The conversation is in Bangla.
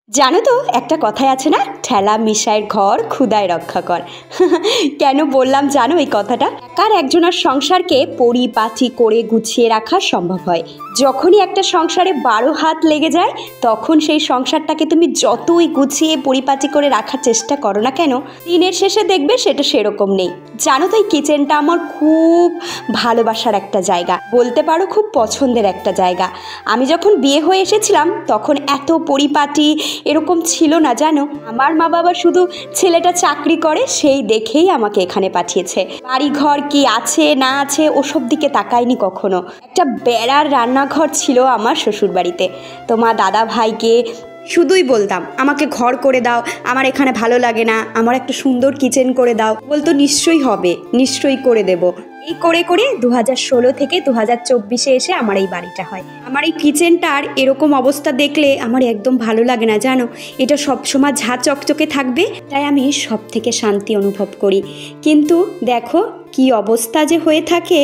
জানো তো একটা কথাই আছে না, ঠেলা মিশাইয়ের ঘর ক্ষুদায় রক্ষা কর। কেন বললাম জানো এই কথাটা? একার একজনের সংসারকে পরিপাটি করে গুছিয়ে রাখা সম্ভব হয়, যখনই একটা সংসারে 12 হাত লেগে যায় তখন সেই সংসারটাকে তুমি যতই গুছিয়ে পরিপাটি করে রাখার চেষ্টা করো না কেন, দিনের শেষে দেখবে সেটা সেরকম নেই। জানো তো এই কিচেনটা আমার খুব ভালোবাসার একটা জায়গা, বলতে পারো খুব পছন্দের একটা জায়গা। আমি যখন বিয়ে হয়ে এসেছিলাম তখন এত পরিপাটি এরকম ছিল না জানো। আমার মা বাবা শুধু ছেলেটা চাকরি করে সেই দেখেই আমাকে এখানে পাঠিয়েছে। বাড়ি ঘর কি আছে না আছে ওসব দিকে তাকায়নি কখনো। একটা বেড়ার রান্নাঘর ছিল আমার শ্বশুর বাড়িতে। তো মা দাদা ভাইকে শুধুই বলতাম আমাকে ঘর করে দাও, আমার এখানে ভালো লাগে না, আমার একটা সুন্দর কিচেন করে দাও। বলতো নিশ্চয়ই হবে, নিশ্চয়ই করে দেব। এই করে করে 2016 থেকে 2024 এসে আমার এই বাড়িটা হয়। আমার এই কিচেনটার এরকম অবস্থা দেখলে আমার একদম ভালো লাগে না জানো। এটা সবসময় ঝাঁ চকচকে থাকবে, তাই আমি সব থেকে শান্তি অনুভব করি। কিন্তু দেখো কি অবস্থা যে হয়ে থাকে।